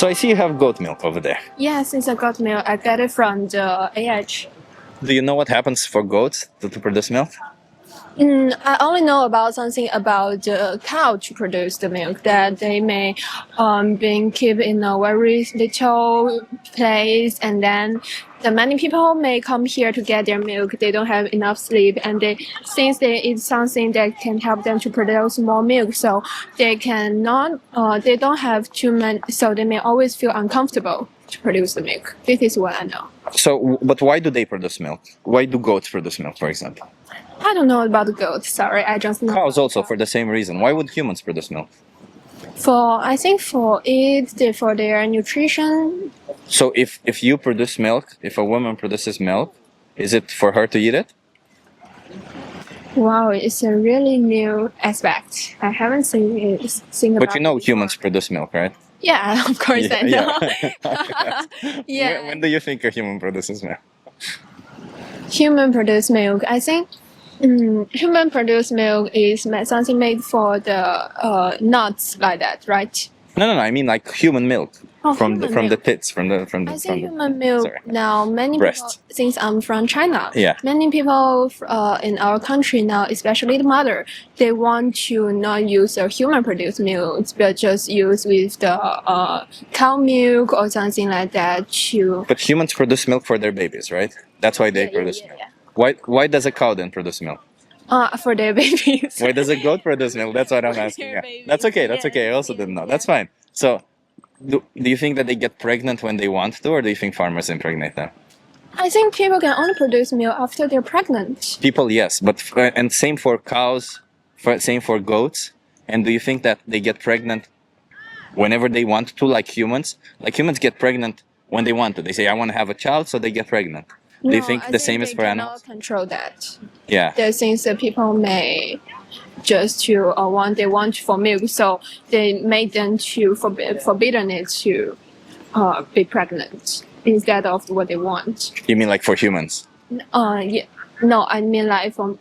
So I see you have goat milk over there. Yes, it's a goat milk. I get it from the AH. Do you know what happens for goats to produce milk? I only know about something about the cow to produce the milk, that they may being kept in a very little place, and then the many people may come here to get their milk. They don't have enough sleep, and since they eat something that can help them to produce more milk, so they they don't have too many, so they may always feel uncomfortable to produce the milk. This is what I know. So, but why do they produce milk? Why do goats produce milk, for example? I don't know about the goat. Sorry, I just know. Cows also for the same reason. Why would humans produce milk? I think for their nutrition. So if you produce milk, if a woman produces milk, is it for her to eat it? Wow, it's a really new aspect. I haven't seen about. But you know humans produce milk, right? Yeah, of course I know. Yeah. When do you think a human produces milk? Human produced milk. I think human produced milk is something made for the nuts like that, right? No. I mean like human milk from the tits, I think human milk. Sorry. Now many Breast. people, since I'm from China, Yeah. many people in our country now, especially the mother, they want to not use the human produced milk, but just use with the cow milk or something like that to. But humans produce milk for their babies, right? That's why they produce milk. Why does a cow then produce milk? For their babies. Why does a goat produce milk? That's what I'm asking. Yeah. That's okay. That's okay. I also didn't know. That's fine. So, do you think that they get pregnant when they want to, or do you think farmers impregnate them? I think people can only produce milk after they're pregnant. People, yes, but and same for cows, same for goats. And do you think that they get pregnant whenever they want to, like humans? Like humans get pregnant when they want to. They say, "I want to have a child," so they get pregnant. Do you think the same is for animals? They cannot control that. Yeah. There are things that people may just to they want for milk, so they make them to forbidden it to be pregnant instead of what they want. You mean like for humans? Yeah. No, I mean like from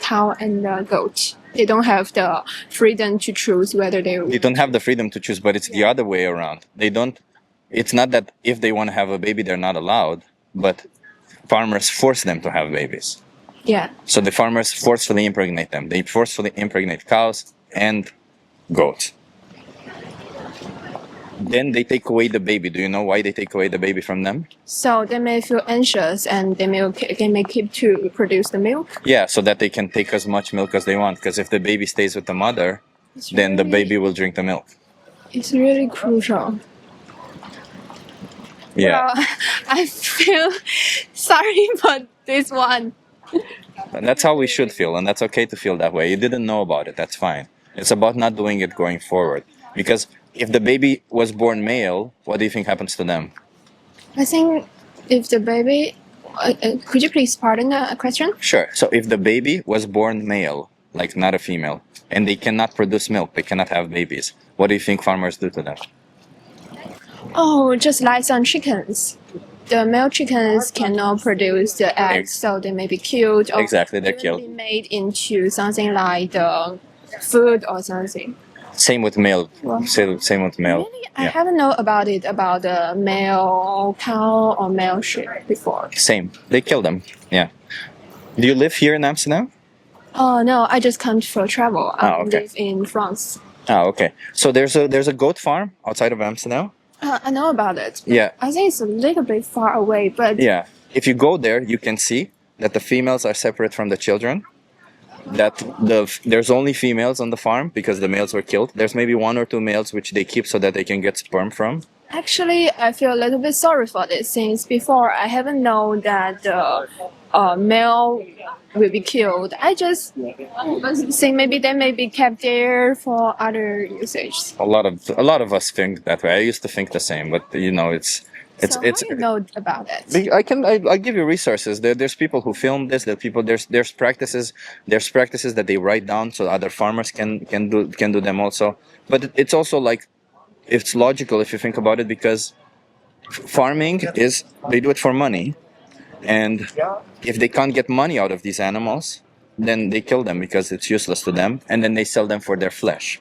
cow and goat. They don't have the freedom to choose whether they. They don't have the freedom to choose, but it's the other way around. They don't. It's not that if they want to have a baby, they're not allowed, but farmers force them to have babies. Yeah. So the farmers forcefully impregnate them. They forcefully impregnate cows and goats. Then they take away the baby. Do you know why they take away the baby from them? So they may feel anxious and they may keep to produce the milk. Yeah, so that they can take as much milk as they want. Because if the baby stays with the mother, then the baby will drink the milk. It's really crucial. Yeah. Well, I feel sorry for this one. And that's how we should feel, and that's okay to feel that way. You didn't know about it, that's fine. It's about not doing it going forward. Because if the baby was born male, what do you think happens to them? I think if the baby... could you please pardon the question? Sure. So if the baby was born male, like not a female, and they cannot produce milk, they cannot have babies, what do you think farmers do to them? Oh, just like some chickens. The male chickens cannot produce the eggs, so they may be killed. Or exactly, they're killed. Be made into something like the food or something. Same with male. Well, same with male. Really? I haven't known about the male cow or male sheep before. Same. They kill them. Yeah. Do you live here in Amsterdam? Oh no, I just come for travel. I okay. live in France. Oh, okay. So there's a goat farm outside of Amsterdam. I know about it. Yeah. I think it's a little bit far away, but... Yeah. If you go there, you can see that the females are separate from the children. That there's only females on the farm because the males were killed. There's maybe 1 or 2 males which they keep so that they can get sperm from. Actually, I feel a little bit sorry for this since before I haven't known that the male will be killed. I just think maybe they may be kept there for other usage. A lot of us think that way. I used to think the same, but you know, it's how do you know about it? I give you resources. There's people who film this. There's practices that they write down so other farmers can do them also. But it's also like it's logical if you think about it because farming they do it for money. And if they can't get money out of these animals, then they kill them because it's useless to them, and then they sell them for their flesh.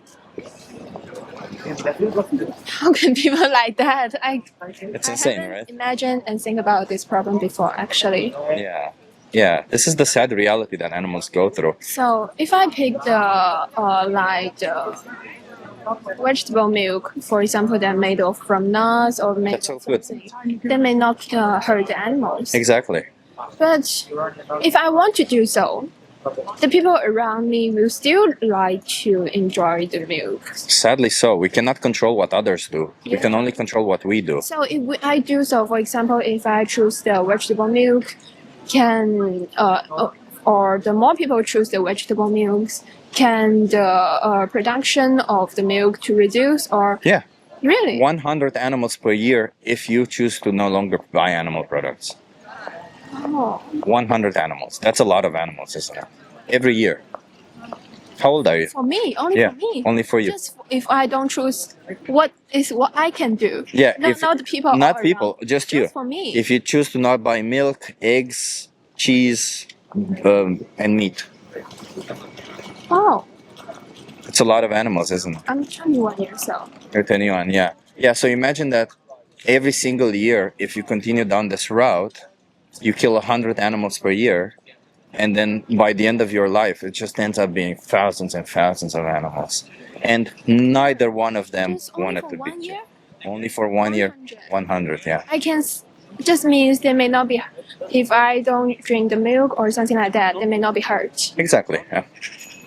How can people like that? It's I insane, haven't right? imagined and think about this problem before, actually. Yeah. Yeah. This is the sad reality that animals go through. So if I pick the the vegetable milk, for example, that made of from nuts or made That's of so good. something, that may not hurt the animals. Exactly. But if I want to do so, the people around me will still like to enjoy the milk. Sadly so. We cannot control what others do. We can Yeah. only control what we do. So I do so, for example, if I choose the vegetable milk, can or the more people choose the vegetable milks, can the production of the milk to reduce or Yeah. really? 100 animals per year if you choose to no longer buy animal products. Oh. 100 animals. That's a lot of animals, isn't it? Every year. How old are you? For me, only Yeah, for me. only for you. Just if I don't choose what I can do. Yeah, not the people. not all people, around. just you. For me. If you choose to not buy milk, eggs, cheese, and meat, Oh, it's a lot of animals, isn't it? I'm 21 years old. You're 21, yeah. Yeah, so imagine that every single year, if you continue down this route, you kill 100 animals per year, and then by the end of your life, it just ends up being thousands and thousands of animals. And neither one of them Just only wanted for to be 1 year. only for 1 year. 100. 100, yeah. I can. Just means they may not be. If I don't drink the milk or something like that, they may not be hurt. Exactly, yeah.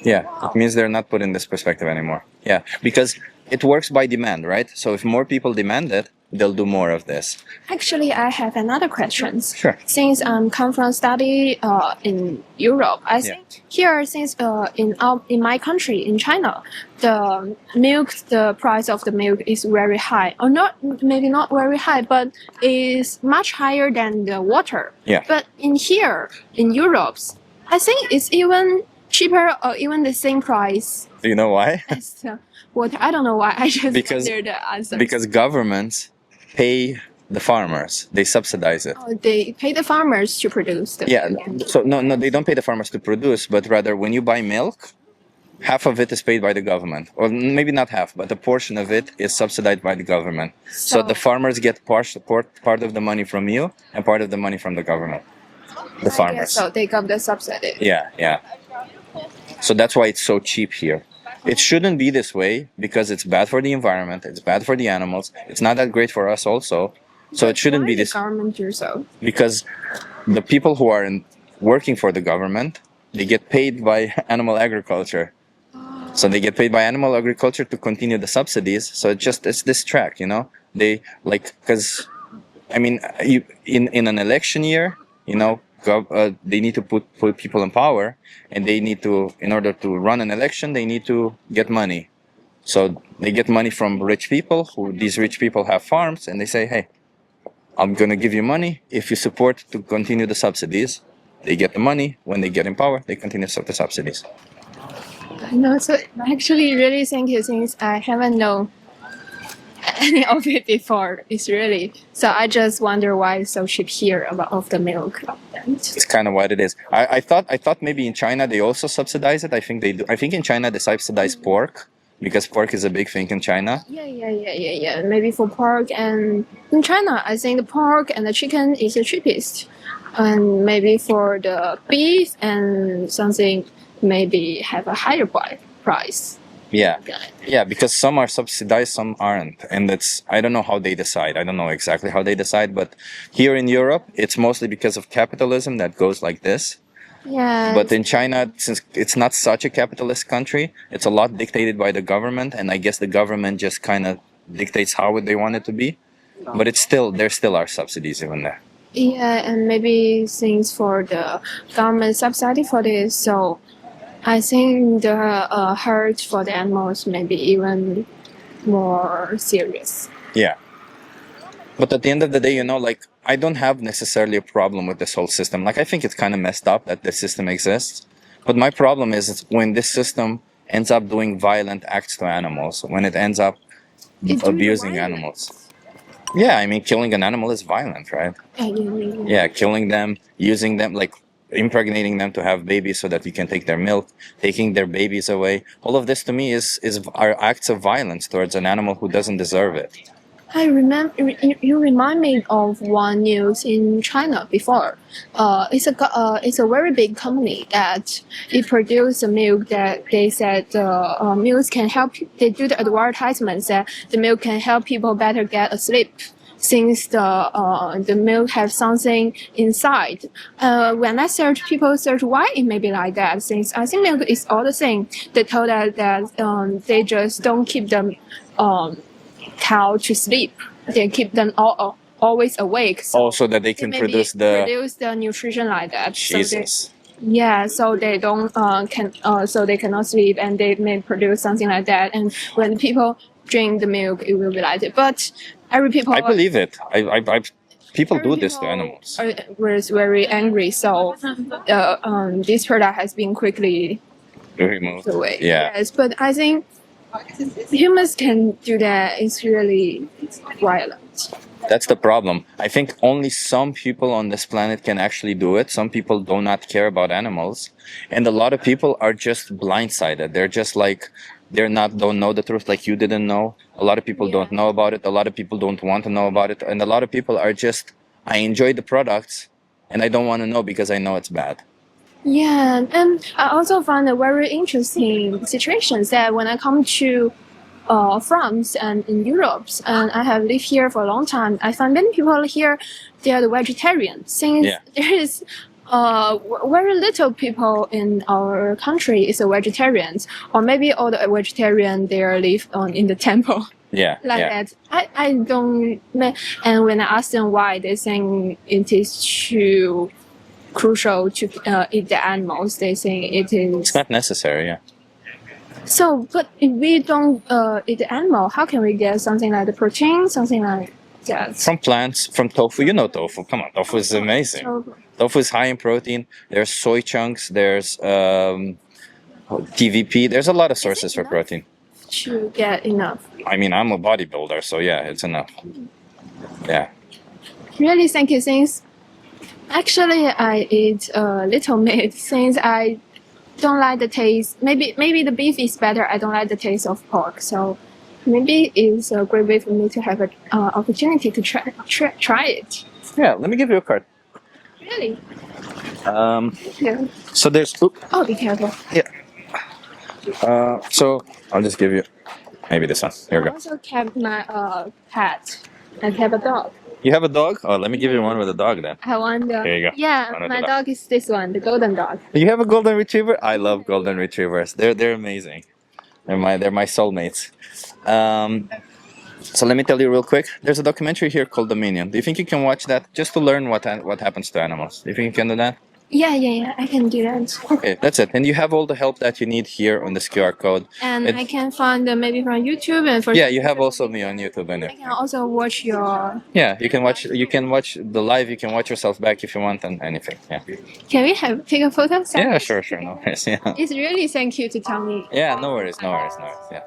Yeah, it means they're not put in this perspective anymore. Yeah, because it works by demand, right? So if more people demand it, they'll do more of this. Actually, I have another question. Sure. Since I'm come from study in Europe, I Yeah. think here since in my country in China, the milk, the price of the milk is very high, or not maybe not very high, but is much higher than the water. Yeah. But in here in Europe, I think it's even cheaper or even the same price Do you know why? as the water. I don't know why. I just Because- wonder the answer. Because governments pay the farmers. They subsidize it. Oh, they pay the farmers to produce the Yeah. milk. So no, they don't pay the farmers to produce, but rather when you buy milk, half of it is paid by the government, or maybe not half, but a portion of it is subsidized by the government. So the farmers get part of the money from you and part of the money from the government. The I guess farmers. so they got the subsidy. Yeah, yeah. So that's why it's so cheap here. It shouldn't be this way because it's bad for the environment. It's bad for the animals. It's not that great for us also. So it shouldn't Why be the this government do so? because the people who are working for the government, they get paid by animal agriculture. So they get paid by animal agriculture to continue the subsidies. So it's this track, you know. They like because, I mean, in an election year, you know, they need to put people in power, and they need to, in order to run an election, they need to get money. So they get money from rich people. These rich people have farms, and they say, hey, I'm gonna give you money if you support to continue the subsidies. They get the money. When they get in power, they continue the subsidies. No, so actually, really thank you since I haven't known any of it before. It's really so. I just wonder why it's so cheap here of the milk. It's kind of what it is. I thought maybe in China they also subsidize it. I think they do. I think in China they subsidize pork because pork is a big thing in China. Yeah. Maybe for pork and in China, I think the pork and the chicken is the cheapest, and maybe for the beef and something maybe have a higher price. Yeah, yeah, because some are subsidized, some aren't, and I don't know how they decide. I don't know exactly how they decide, but here in Europe, it's mostly because of capitalism that goes like this. Yeah. But in China, since it's not such a capitalist country, it's a lot dictated by the government, and I guess the government just kind of dictates how they want it to be. But there still are subsidies even there. Yeah, and maybe things for the government subsidy for this. So I think the hurt for the animals may be even more serious. Yeah. But at the end of the day, you know, like, I don't have necessarily a problem with this whole system. Like, I think it's kind of messed up that this system exists. But my problem is when this system ends up doing violent acts to animals, when it ends up It's doing abusing violence. animals. Yeah, I mean, killing an animal is violent, right? Yeah. Yeah, killing them, using them, like, impregnating them to have babies so that you can take their milk, taking their babies away. All of this to me is are acts of violence towards an animal who doesn't deserve it. I remember you remind me of one news in China before. It's a very big company that it produced the milk that they said the milk can help. They do the advertisements that the milk can help people better get asleep since the milk has something inside. When I search, people search why it may be like that. Since I think milk is all the same. They told us that they just don't keep them cow to sleep. They keep them always awake. So that they can produce the nutrition like that. Jesus. So they don't so they cannot sleep and they may produce something like that. And when people drink the milk, it will be like that. But every people I believe it. People do this to animals. Was very angry. So this product has been quickly removed away. Yeah. Yes, but I think humans can do that. It's really violent. That's the problem. I think only some people on this planet can actually do it. Some people do not care about animals, and a lot of people are just blindsided. They're just like don't know the truth, like you didn't know. A lot of people don't know about it. A lot of people don't want to know about it, and a lot of people are just, I enjoy the products, and I don't want to know because I know it's bad. Yeah, and I also found a very interesting situations that when I come to France and in Europe, and I have lived here for a long time, I find many people here, they are the vegetarians. Since there is very little people in our country is a vegetarians, or maybe all the vegetarian they live in the temple. That. I don't, and when I ask them why, they think it is too crucial to eat the animals. They think it is. It's not necessary, yeah. So, but if we don't eat the animal, how can we get something like the protein, something like that? From plants, from tofu. You know tofu. Come on, tofu is amazing. Tofu is high in protein. There's soy chunks. There's TVP. There's a lot of sources for protein. To get enough. I mean, I'm a bodybuilder, so yeah, it's enough. Yeah. Really, thank you. Since actually I eat little meat, since I don't like the taste. Maybe the beef is better. I don't like the taste of pork, so maybe it's a great way for me to have an opportunity to try it. Yeah, let me give you a card. Really? Yeah. So there's. Oh, be careful. Yeah. So I'll just give you maybe this one. Here we go. I also kept my pet. I kept a dog. You have a dog? Oh, let me give you one with a dog then. I want the. There you go. Yeah, my dog is this one, the golden dog. You have a golden retriever? I love golden retrievers. They're amazing. They're my soulmates. So let me tell you real quick. There's a documentary here called Dominion. Do you think you can watch that just to learn what happens to animals? Do you think you can do that? Yeah, I can do that. Okay, that's it. And you have all the help that you need here on this QR code. And I can find maybe from YouTube and for. Yeah, you have also me on YouTube in it. I can also watch your. Yeah, you can watch the live. You can watch yourself back if you want and anything. Yeah. Can we take a photo? Yeah, sure. No worries. Yeah. It's really thank you to tell me. Yeah, no worries. Yeah.